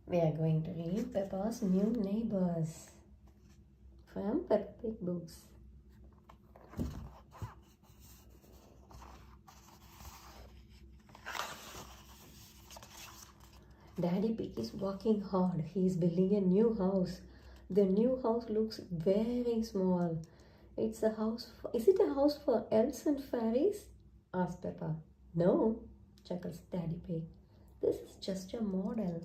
We are going to read Peppa's New Neighbors from Peppa Pig books. Daddy Pig is working hard. He is building a new house. The new house looks very small. It's a house. Is it a house for elves and fairies? Asked Peppa. No, chuckles Daddy Pig. This is just a model.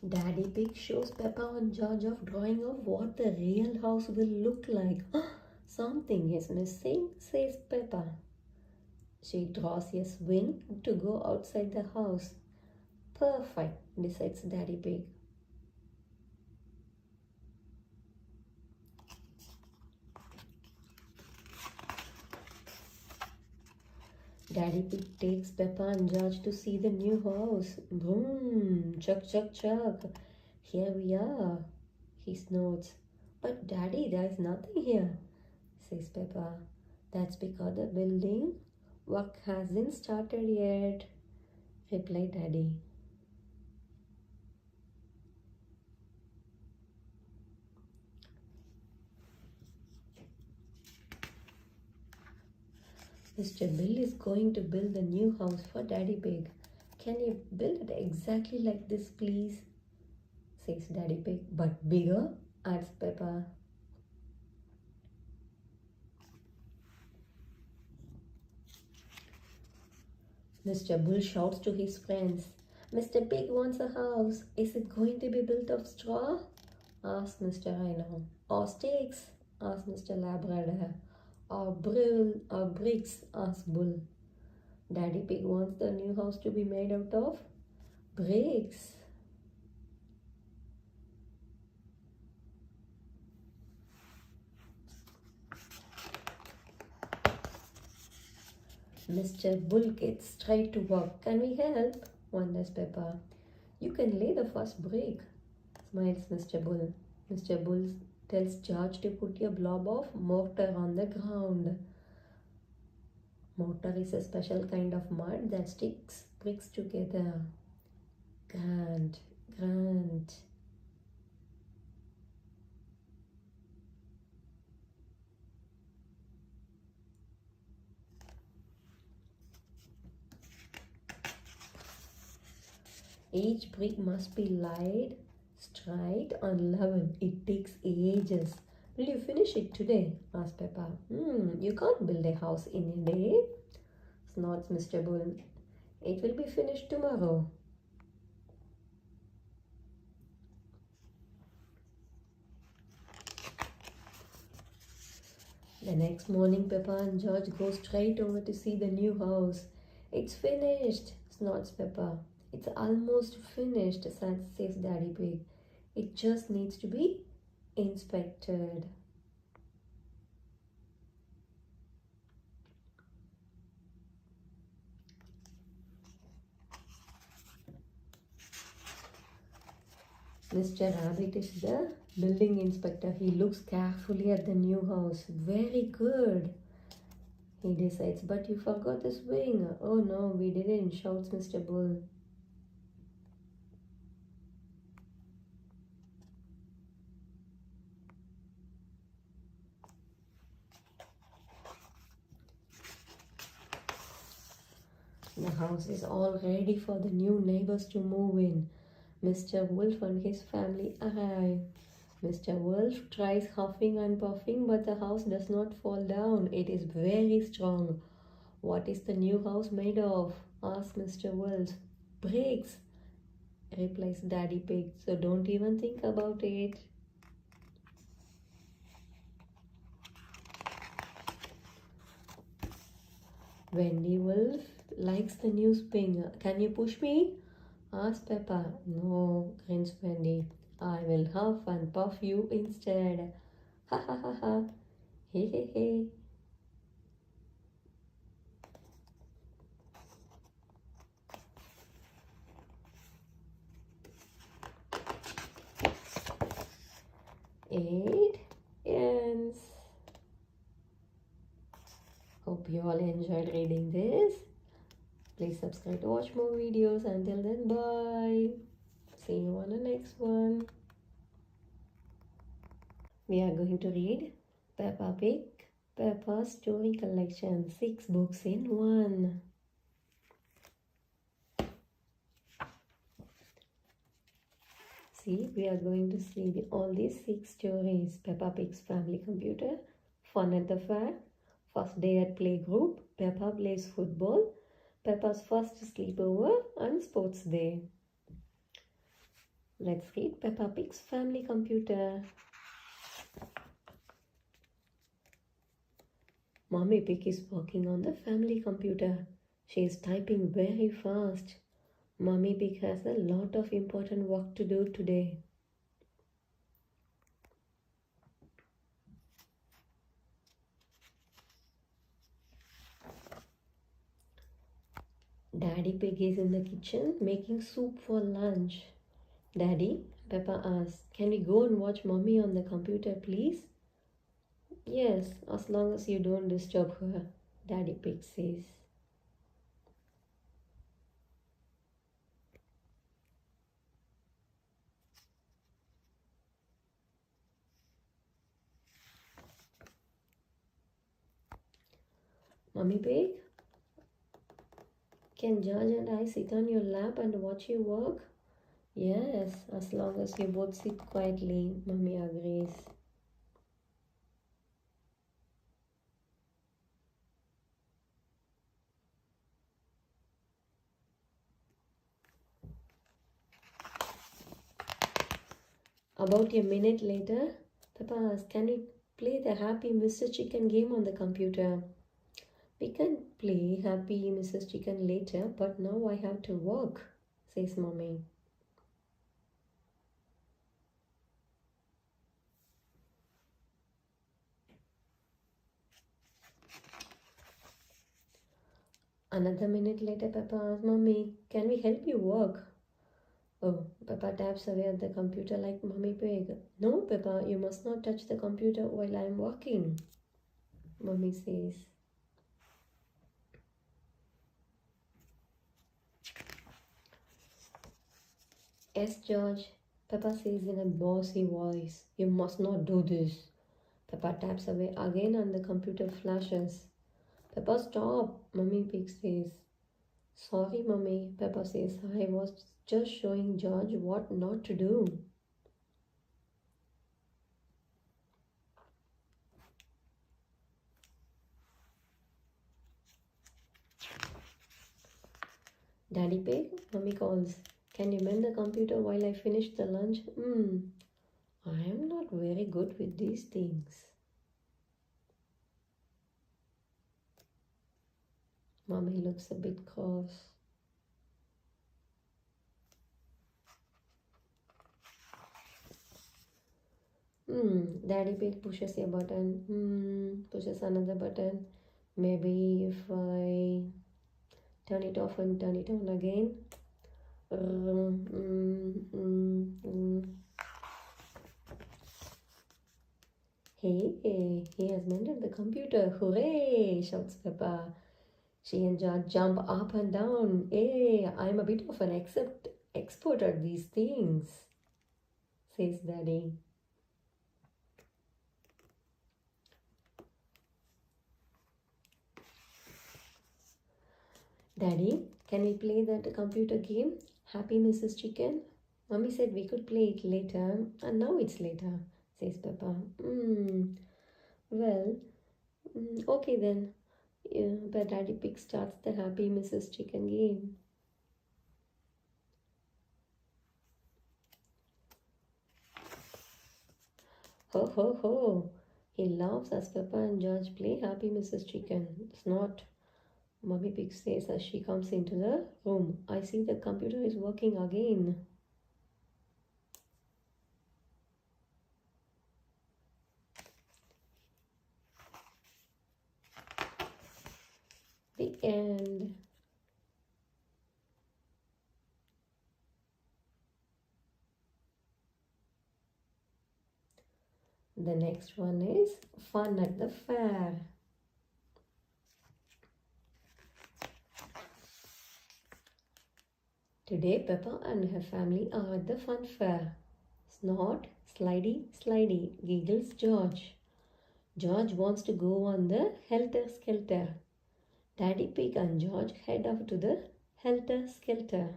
Daddy Pig shows Peppa and George of drawing of what the real house will look like. Something is missing, says Peppa. She draws a swing to go outside the house. Perfect, decides Daddy Pig. Daddy Pig takes Peppa and George to see the new house. Boom! Chuck, chuck, chuck. Here we are, he snorts. But Daddy, there is nothing here, says Peppa. That's because the building work hasn't started yet, replied Daddy. Mr. Bill is going to build a new house for Daddy Pig. Can you build it exactly like this, please? Says Daddy Pig. But bigger, adds Peppa. Mr. Bull shouts to his friends. Mr. Pig wants a house. Is it going to be built of straw? Asks Mr. Rhino. Or sticks? Asks Mr. Labrador. Or bricks? Asks Bull. Daddy Pig wants the new house to be made out of bricks. Mr. Bull gets straight to work. Can we help? Wonders Peppa. You can lay the first brick, smiles Mr. Bull. Mr. Bull tells George to put a blob of mortar on the ground. Mortar is a special kind of mud that sticks bricks together. Grand, grand. Each brick must be laid straight on level. It takes ages. Will you finish it today? Asked Peppa. You can't build a house in a day, snorts Mr. Bull. It will be finished tomorrow. The next morning, Peppa and George go straight over to see the new house. It's finished, snorts Peppa. It's almost finished, says Daddy Pig. It just needs to be inspected. Mr. Rabbit is the building inspector. He looks carefully at the new house. Very good, he decides. But you forgot the swing. Oh no, we didn't, shouts Mr. Bull. The house is all ready for the new neighbors to move in. Mr. Wolf and his family arrive. Mr. Wolf tries huffing and puffing, but the house does not fall down. It is very strong. What is the new house made of? Asks Mr. Wolf. Bricks, replies Daddy Pig. So don't even think about it. Wendy Wolf likes the new spring. Can you push me? Asks Peppa. No, grins Wendy. I will huff and puff you instead. Ha ha ha ha. He he he. 8 ends. Hope you all enjoyed reading this. Please subscribe to watch more videos. Until then, bye. See you on the next one. We are going to read Peppa Pig, Peppa's Story Collection, 6 books in 1. See, we are going to see all these 6 stories. Peppa Pig's Family Computer, Fun at the Fair, First Day at Playgroup, Peppa Plays Football, Peppa's First Sleepover, and Sports Day. Let's read Peppa Pig's Family Computer. Mommy Pig is working on the family computer. She is typing very fast. Mommy Pig has a lot of important work to do today. Daddy Pig is in the kitchen making soup for lunch. Daddy, Peppa asks, can we go and watch Mommy on the computer, please? Yes, as long as you don't disturb her, Daddy Pig says. Mommy Pig, can George and I sit on your lap and watch you work? Yes, as long as you both sit quietly, Mommy agrees. About a minute later, Peppa asks, can we play the Happy Mr. Chicken game on the computer? We can play Happy Mrs. Chicken later, but now I have to work, says Mommy. Another minute later, Peppa asks, Mommy, can we help you work? Oh, Peppa taps away at the computer like Mommy Pig. No, Peppa, you must not touch the computer while I am working, Mommy says. Yes, George, Peppa says in a bossy voice. You must not do this. Peppa taps away again and the computer flashes. Peppa, stop, Mommy Pig says. Sorry, Mommy, Peppa says. I was just showing George what not to do. Daddy Pig, Mommy calls. Can you mend the computer while I finish the lunch? I am not very good with these things. Mommy looks a bit cross. Daddy Pig pushes a button. Pushes another button. Maybe if I turn it off and turn it on again. Hey, he has mended the computer. Hooray, shouts Peppa. She and George jump up and down. Hey, I'm a bit of an expert at these things, says Daddy. Daddy, can we play that computer game, Happy Mrs. Chicken? Mommy said we could play it later, and now it's later, says Peppa. Well, okay then. Yeah, but Daddy Pig starts the Happy Mrs. Chicken game. Ho ho ho! He laughs as Peppa and George play Happy Mrs. Chicken. It's not, Mommy Pig says as she comes into the room. I see the computer is working again. The end. The next one is fun at the fair. Today, Peppa and her family are at the fun fair. Snort, slidey, slidey, giggles George. George wants to go on the helter-skelter. Daddy Pig and George head off to the helter-skelter.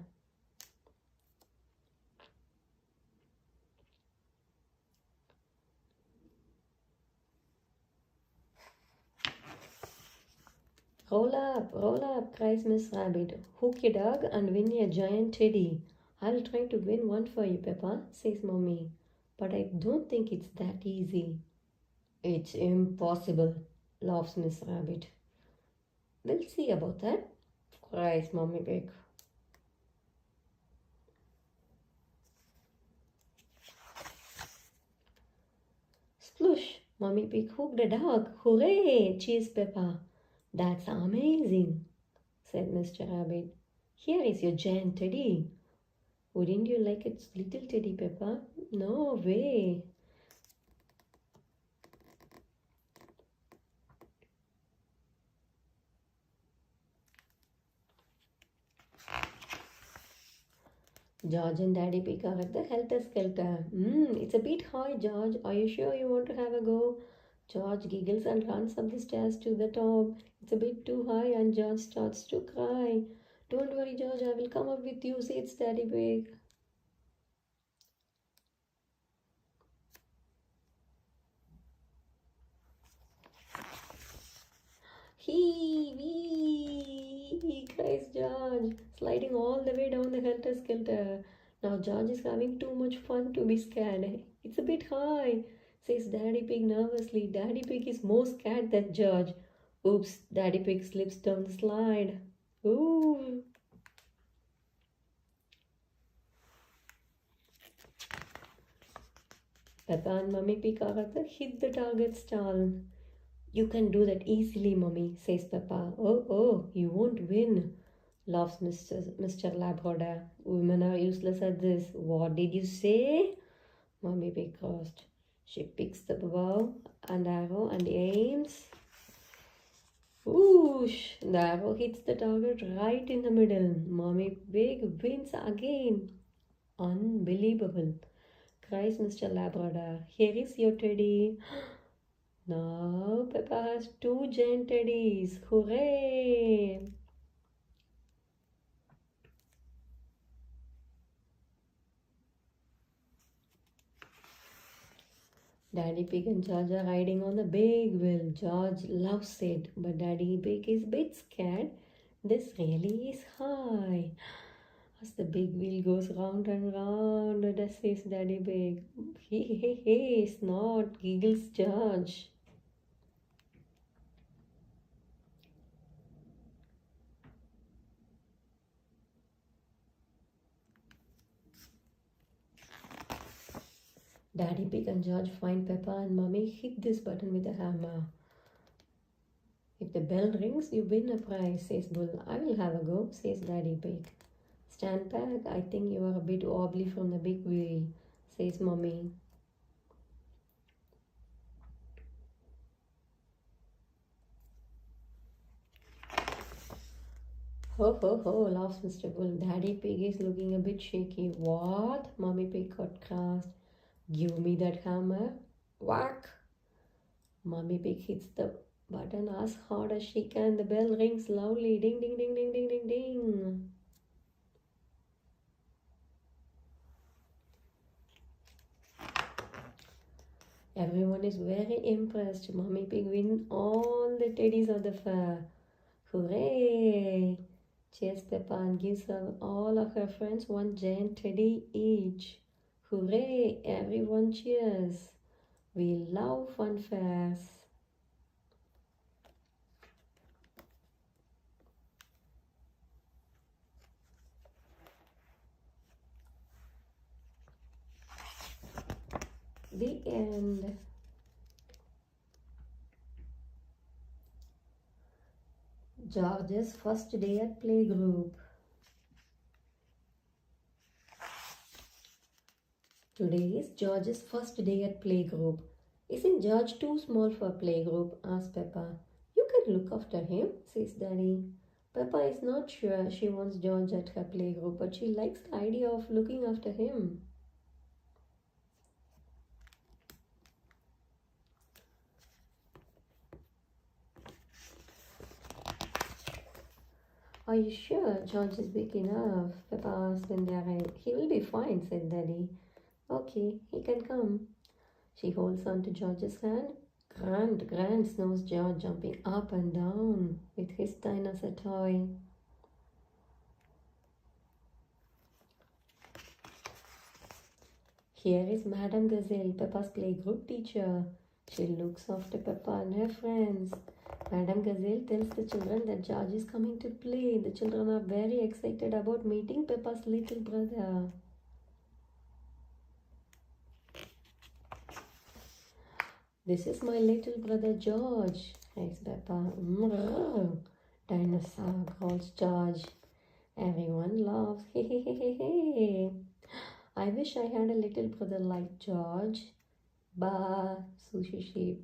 Roll up, cries Miss Rabbit. Hook your dog and win a giant teddy. I'll try to win one for you, Peppa, says Mommy. But I don't think it's that easy. It's impossible, laughs Miss Rabbit. We'll see about that, cries Mommy Pig. Splush! Mommy Pig hooked a dog. Hooray! Cheers, Peppa. That's amazing, said Mr. Rabbit. Here is your giant teddy. Wouldn't you like its little teddy, Peppa? No way. George and Daddy Pig are at the helter-skelter. It's a bit high, George. Are you sure you want to have a go? George giggles and runs up the stairs to the top. It's a bit too high and George starts to cry. Don't worry, George, I will come up with you, says Daddy Pig. Wee, cries George, sliding all the way down the helter-skelter. Now George is having too much fun to be scared. It's a bit high, says Daddy Pig nervously. Daddy Pig is more scared than George. Oops, Daddy Pig slips down the slide. Ooh. Peppa and Mummy Pig are at the hit the target stall. You can do that easily, Mummy, says Peppa. Oh, you won't win, laughs Mr. Labrador. Women are useless at this. What did you say? Mummy Pig asked. She picks the bow and arrow and aims. Whoosh! The arrow hits the target right in the middle. Mummy Pig wins again. Unbelievable, cries Mr. Labrador. Here is your teddy. Now Peppa has 2 giant teddies. Hooray! Daddy Pig and George are riding on the big wheel. George loves it, but Daddy Pig is a bit scared. This really is high. As the big wheel goes round and round, says Daddy Pig. Hey, snort, giggles George. Daddy Pig and George find Peppa and Mummy hit this button with a hammer. If the bell rings, you win a prize, says Bull. I will have a go, says Daddy Pig. Stand back, I think you are a bit wobbly from the big wheel, says Mummy. Ho, laughs Mr. Bull. Daddy Pig is looking a bit shaky. What? Mummy Pig got crossed. Give me that hammer. Whack! Mummy Pig hits the button as hard as she can. The bell rings loudly. Ding, ding, ding, ding, ding, ding, ding. Everyone is very impressed. Mummy Pig wins all the teddies of the fair. Hooray! Cheers Peppa and gives all of her friends 1 giant teddy each. Hooray! Everyone cheers. We love fun fairs. The end. George's first day at playgroup. Today is George's first day at playgroup. Isn't George too small for playgroup? Asked Peppa. You can look after him, says Daddy. Peppa is not sure she wants George at her playgroup, but she likes the idea of looking after him. Are you sure George is big enough? Peppa asked when they arrived. He will be fine, said Daddy. Okay, he can come. She holds on to George's hand. Grand, snows George jumping up and down with his dinosaur toy. Here is Madame Gazelle, Peppa's playgroup teacher. She looks after Peppa and her friends. Madame Gazelle tells the children that George is coming to play. The children are very excited about meeting Peppa's little brother. This is my little brother George, cries Peppa. Dinosaur, growls George. Everyone laughs. Hey. I wish I had a little brother like George. Bah, sushi sheep.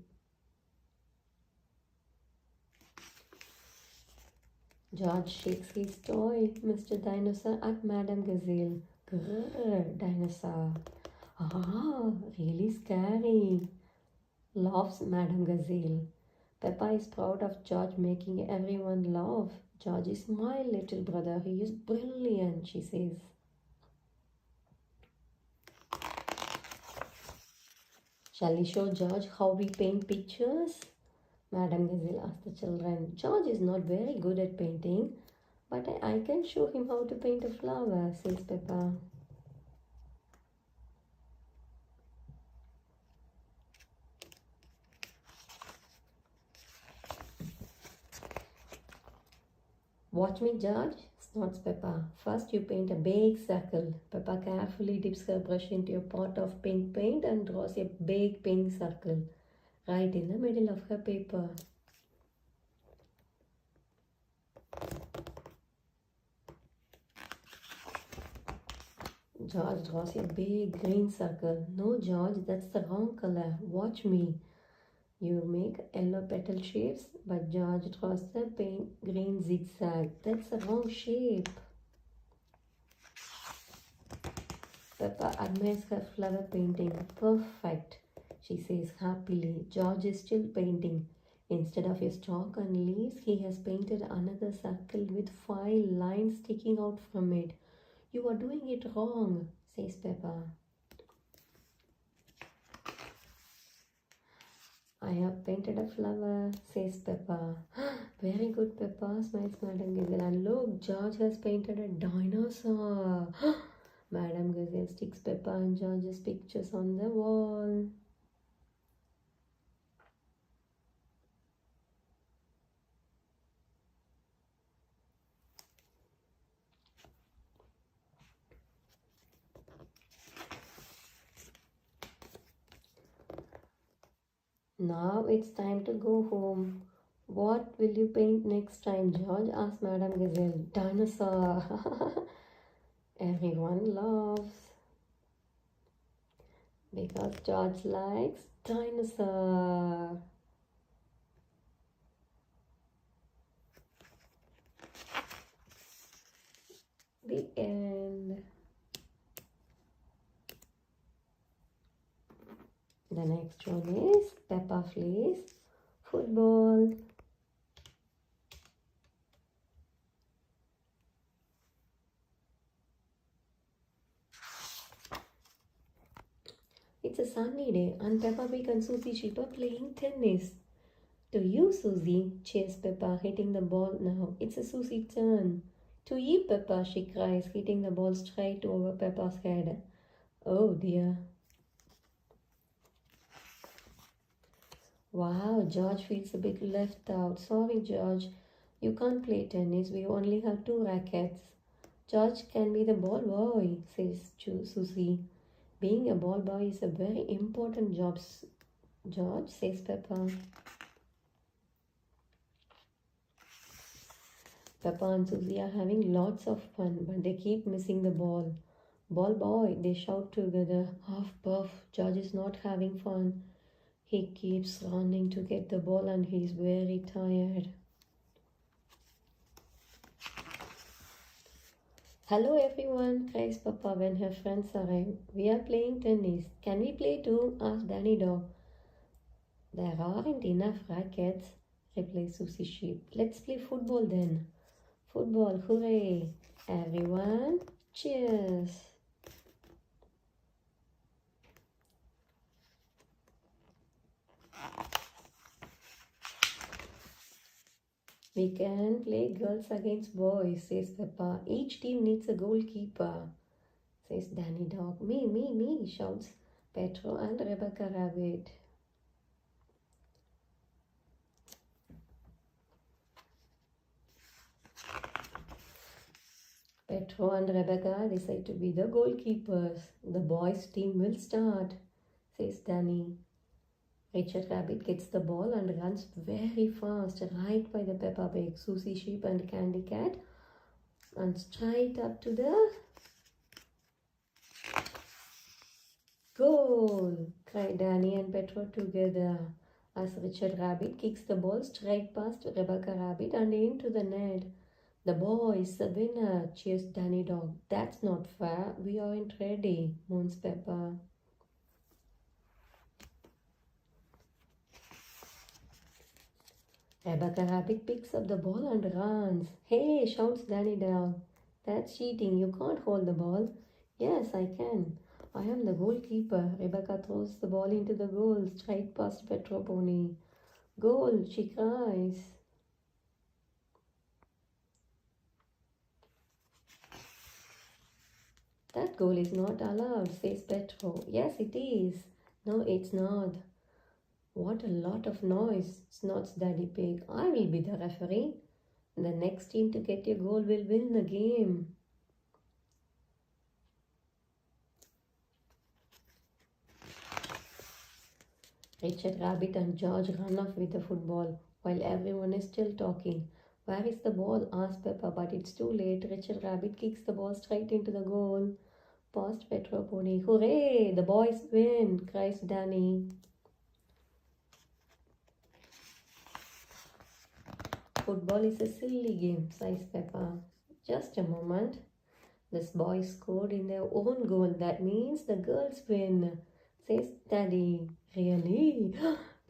George shakes his toy, Mr. Dinosaur, at Madame Gazelle. Grrr, dinosaur. Ah, really scary, laughs Madame Gazelle. Peppa is proud of George making everyone laugh. George is my little brother. He is brilliant, she says. Shall we show George how we paint pictures? Madame Gazelle asked the children. George is not very good at painting, but I can show him how to paint a flower, says Peppa. Watch me, George, snorts Peppa. First you paint a big circle. Peppa carefully dips her brush into a pot of pink paint and draws a big pink circle right in the middle of her paper. George draws a big green circle. No, George, that's the wrong color. Watch me. You make yellow petal shapes, but George draws the pink green zigzag. That's the wrong shape. Peppa admires her flower painting. Perfect, she says happily. George is still painting. Instead of a stalk and leaves, he has painted another circle with 5 lines sticking out from it. You are doing it wrong, says Peppa. I have painted a flower, says Peppa. Very good, Peppa, smiles Madame Gazelle. And look, George has painted a dinosaur. Madame Gazelle sticks Peppa and George's pictures on the wall. Now it's time to go home. What will you paint next time, George? Asked Madame Gazelle. Dinosaur. Everyone laughs because George likes dinosaur. The end. The next one is Peppa plays football. It's a sunny day and Peppa Pig and Susie Sheep are playing tennis. To you, Susie, cheers Peppa, hitting the ball now. It's a Susie turn. To you, Peppa, she cries, hitting the ball straight over Peppa's head. Oh dear. Wow, George feels a bit left out. Sorry, George, you can't play tennis. We only have 2 rackets. George can be the ball boy, says Susie. Being a ball boy is a very important job, George, says Peppa. Peppa and Susie are having lots of fun, but they keep missing the ball. Ball boy, they shout together. Huff puff, George is not having fun. He keeps running to get the ball and he's very tired. Hello everyone, cries Papa when her friends arrive. We are playing tennis. Can we play too? Asked Danny Dog. There aren't enough rackets, replies Susie Sheep. Let's play football then. Football, hooray! Everyone, cheers! We can play girls against boys, says Peppa. Each team needs a goalkeeper, says Danny Dog. Me, shouts Petro and Rebecca Rabbit. Petro and Rebecca decide to be the goalkeepers. The boys' team will start, says Danny. Richard Rabbit gets the ball and runs very fast right by the Peppa Pig, Susie Sheep and Candy Cat and straight up to the goal, cried Danny and Petro together as Richard Rabbit kicks the ball straight past Rebecca Rabbit and into the net. The boy is the winner, cheers Danny Dog. That's not fair, we aren't ready, moans Peppa. Rebecca Rabbit picks up the ball and runs. Hey, shouts Danny Dog. That's cheating. You can't hold the ball. Yes, I can. I am the goalkeeper. Rebecca throws the ball into the goal, straight past Petro Pony. Goal, she cries. That goal is not allowed, says Petro. Yes, it is. No, it's not. What a lot of noise, snorts Daddy Pig. I will be the referee. The next team to get a goal will win the game. Richard Rabbit and George run off with the football while everyone is still talking. Where is the ball? Asks Peppa, but it's too late. Richard Rabbit kicks the ball straight into the goal. Past Petro Pony. Hooray! The boys win, cries Danny. Football is a silly game, sighs Peppa. Just a moment. This boy scored in their own goal. That means the girls win, says Daddy. Really?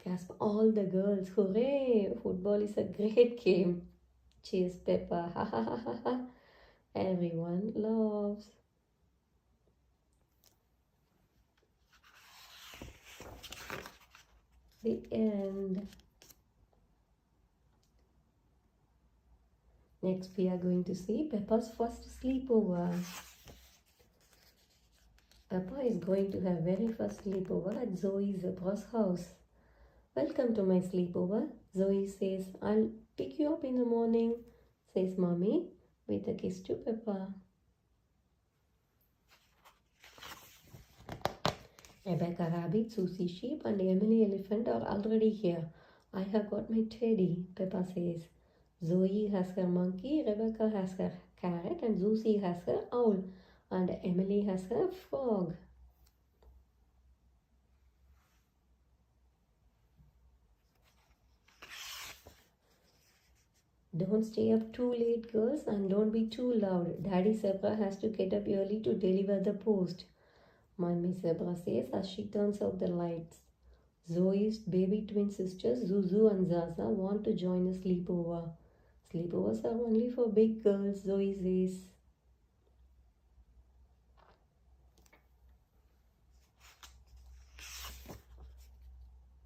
Gasp all the girls. Hooray! Football is a great game. Cheers, Peppa. Ha ha ha ha ha. Everyone loves. The end. Next, we are going to see Peppa's first sleepover. Peppa is going to her very first sleepover at Zoe Zebra's house. Welcome to my sleepover. Zoe says, I'll pick you up in the morning, says Mommy with a kiss to Peppa. Rebecca Rabbit, Susie Sheep and Emily Elephant are already here. I have got my teddy, Peppa says. Zoe has her monkey, Rebecca has her carrot and Susie has her owl and Emily has her frog. Don't stay up too late, girls, and don't be too loud. Daddy Zebra has to get up early to deliver the post, Mommy Zebra says as she turns out the lights. Zoe's baby twin sisters, Zuzu and Zaza, want to join a sleepover. Sleepovers are only for big girls, Zoe says.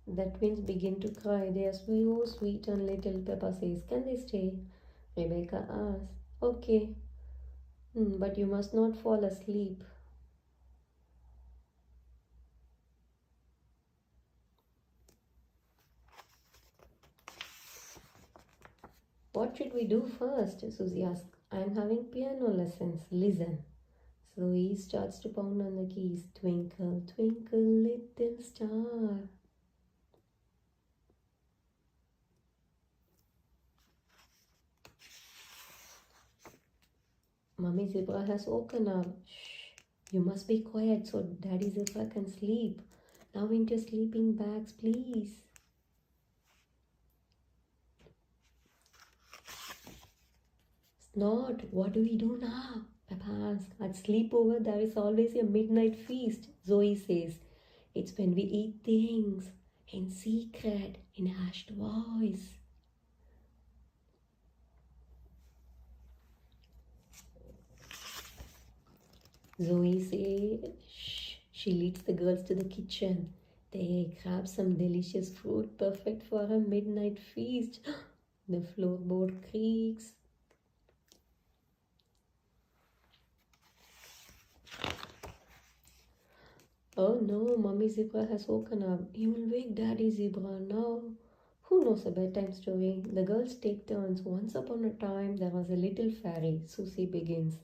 The twins begin to cry. They are so sweet and little, Peppa says. Can they stay? Rebecca asks. Okay. But you must not fall asleep. What should we do first? Susie asks. I'm having piano lessons. Listen. Zoe starts to pound on the keys. Twinkle, twinkle, little star. Mommy Zebra has woken up. Shh, you must be quiet so Daddy Zebra can sleep. Now into sleeping bags, please. Snot, what do we do now? Peppa asks. At sleepover, there is always a midnight feast, Zoe says. It's when we eat things in secret, in hushed voice. Zoe says, shh. She leads the girls to the kitchen. They grab some delicious fruit, perfect for a midnight feast. The floorboard creaks. Oh no, Mummy Zebra has woken up. You will wake Daddy Zebra now. Who knows a bedtime story? The girls take turns. Once upon a time, there was a little fairy. Susie begins.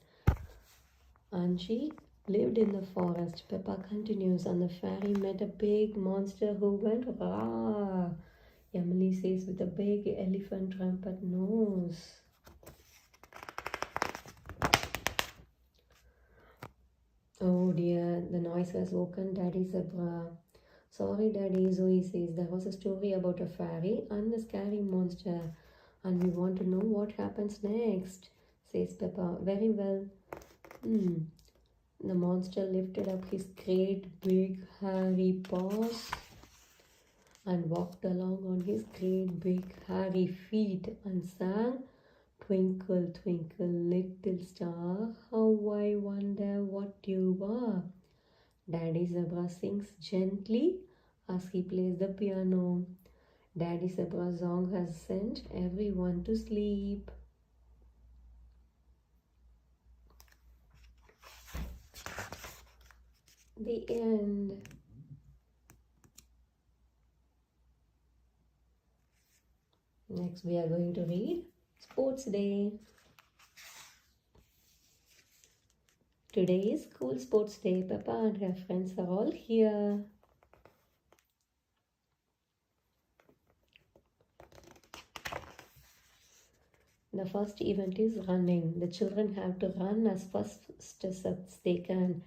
And she lived in the forest. Peppa continues. And the fairy met a big monster who went rah. Emily says with a big elephant trumpet nose. Oh dear, the noise has woken Daddy Zebra. Sorry, Daddy, Zoe says. There was a story about a fairy and a scary monster, and we want to know what happens next, says Peppa. Very well. The monster lifted up his great big hairy paws and walked along on his great big hairy feet and sang, Twinkle, twinkle, little star, how I wonder what you are. Daddy Zebra sings gently as he plays the piano. Daddy Zebra's song has sent everyone to sleep. The end. Next we are going to read Sports Day. Today is school sports day. Peppa and her friends are all here. The first event is running. The children have to run as fast as they can.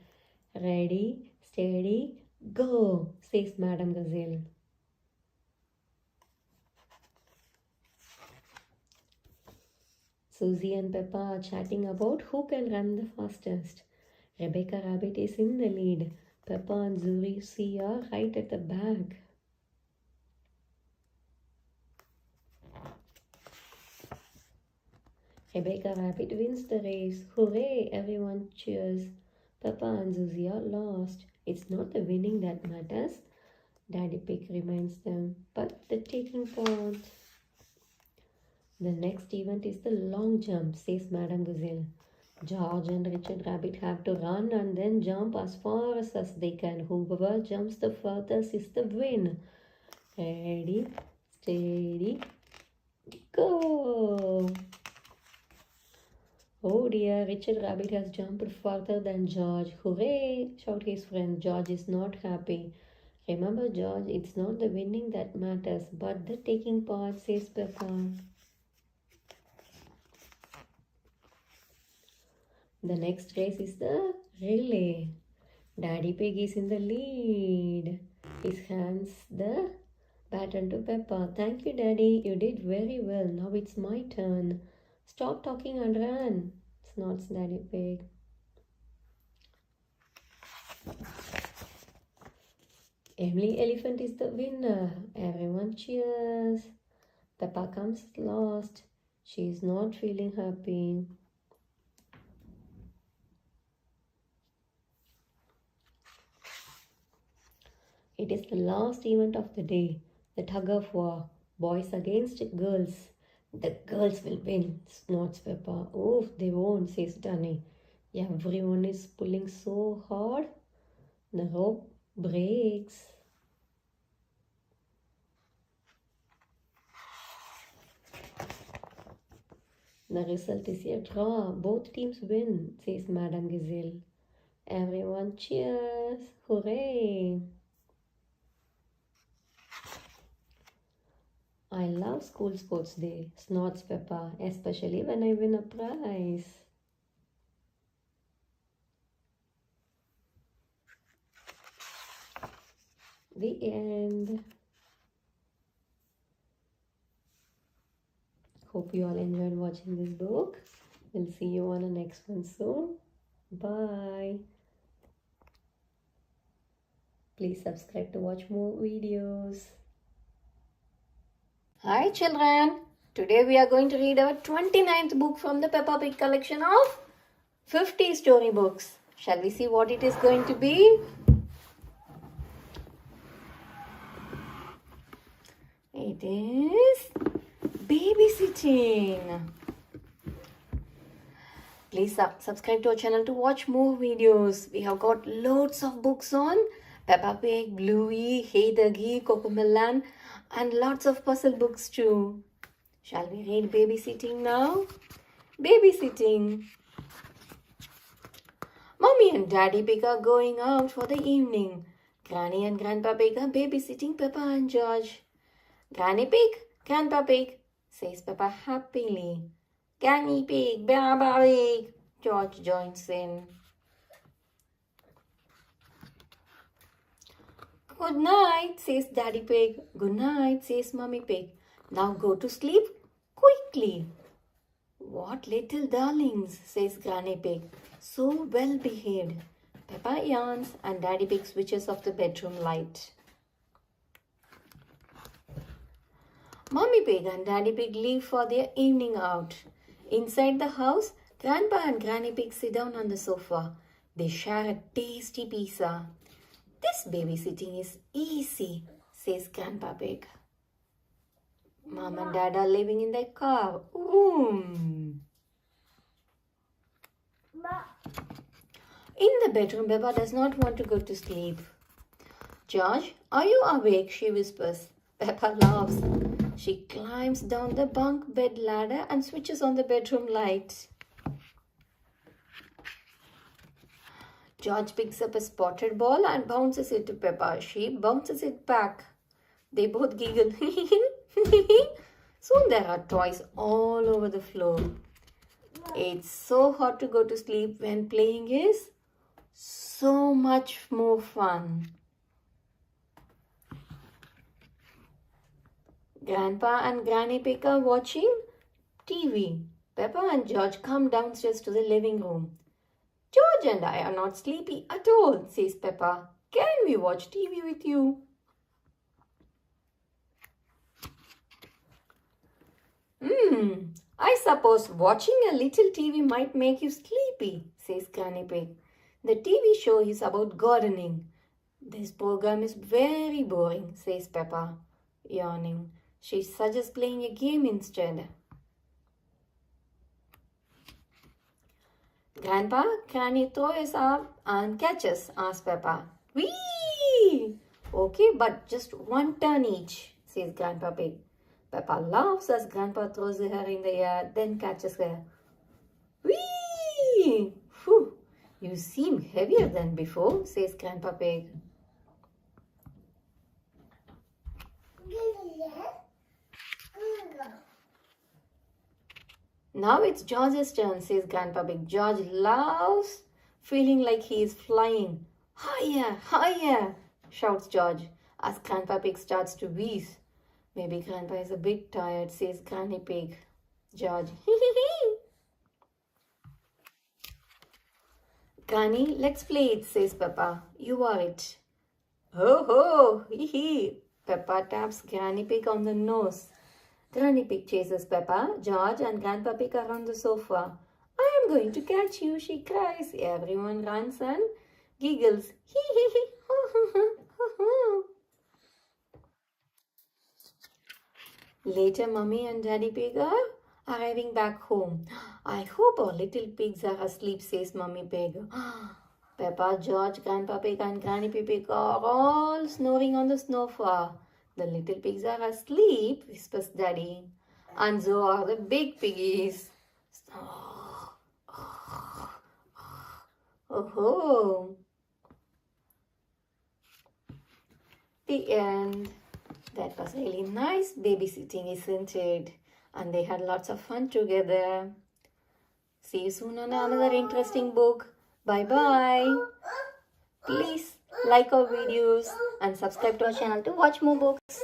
Ready, steady, go, says Madam Gazelle. Susie and Peppa are chatting about who can run the fastest. Rebecca Rabbit is in the lead. Peppa and Susie are right at the back. Rebecca Rabbit wins the race. Hooray! Everyone cheers. Peppa and Susie are lost. It's not the winning that matters, Daddy Pig reminds them, but the taking part. The next event is the long jump, says Madam Gazelle. George and Richard Rabbit have to run and then jump as far as they can. Whoever jumps the furthest is the win. Ready, steady, go! Oh dear, Richard Rabbit has jumped further than George. Hooray! Shout his friend. George is not happy. Remember, George, it's not the winning that matters, but the taking part, says Peppa. The next race is the relay. Daddy Pig is in the lead. He hands the baton to Peppa. Thank you, Daddy. You did very well. Now it's my turn. Stop talking and run, snorts Daddy Pig. Emily Elephant is the winner. Everyone cheers. Peppa comes last. She is not feeling happy. It is the last event of the day, the tug of war, boys against girls. The girls will win, snorts Peppa. Oh, they won't, says Danny. Everyone is pulling so hard, the rope breaks. The result is a draw. Both teams win, says Madame Gazelle. Everyone cheers. Hooray! I love school sports day, snorts Peppa, especially when I win a prize. The end. Hope you all enjoyed watching this book. We'll see you on the next one soon. Bye. Please subscribe to watch more videos. Hi children. Today we are going to read our 29th book from the Peppa Pig collection of 50 storybooks. Shall we see what it is going to be? It is Babysitting. Please subscribe to our channel to watch more videos. We have got loads of books on Peppa Pig, Bluey, Hey Duggy, Cocomelon, and lots of puzzle books too. Shall we read Babysitting now? Babysitting. Mommy and Daddy Pig are going out for the evening. Granny and Grandpa Pig are babysitting Peppa and George. Granny Pig, Grandpa Pig, says Peppa happily. Granny Pig, Grandpa Pig, George joins in. Good night, says Daddy Pig. Good night, says Mummy Pig. Now go to sleep quickly. What little darlings, says Granny Pig. So well behaved. Peppa yawns and Daddy Pig switches off the bedroom light. Mummy Pig and Daddy Pig leave for their evening out. Inside the house, Grandpa and Granny Pig sit down on the sofa. They share a tasty pizza. This babysitting is easy, says Grandpa Pig. Mom and Dad are living in their car. In the bedroom, Peppa does not want to go to sleep. George, are you awake? She whispers. Peppa laughs. She climbs down the bunk bed ladder and switches on the bedroom light. George picks up a spotted ball and bounces it to Peppa. She bounces it back. They both giggle. Soon there are toys all over the floor. It's so hard to go to sleep when playing is so much more fun. Grandpa and Granny Pig are watching TV. Peppa and George come downstairs to the living room. George and I are not sleepy at all, says Peppa. Can we watch TV with you? I suppose watching a little TV might make you sleepy, says Granny Pig. The TV show is about gardening. This program is very boring, says Peppa, yawning. She suggests playing a game instead. Grandpa, can you throw us up and catch us? Asks Peppa. Whee! Okay, but just one turn each, says Grandpa Pig. Peppa laughs as Grandpa throws her in the air, then catches her. Whee! Phew, you seem heavier than before, says Grandpa Pig. Now it's George's turn, says Grandpa Pig. George loves feeling like he is flying. Higher, higher, shouts George as Grandpa Pig starts to wheeze. Maybe Grandpa is a bit tired, says Granny Pig. George, Granny, let's play it, says Peppa. You are it. Ho ho, hee hee. Peppa taps Granny Pig on the nose. Granny Pig chases Peppa. George and Grandpa Pig are on the sofa. I am going to catch you, she cries. Everyone runs and giggles. Hee hee hee, ho ho ho ho ho. Later, Mummy and Daddy Pig are arriving back home. I hope our little pigs are asleep, says Mummy Pig. Peppa, George, Grandpa Pig and Granny Pig are all snoring on the sofa. The little pigs are asleep, whispers Daddy. And so are the big piggies. Oh, oh, oh, oh. The end. That was really nice babysitting, isn't it? And they had lots of fun together. See you soon on another interesting book. Bye-bye. Please like our videos, and subscribe to our channel to watch more books.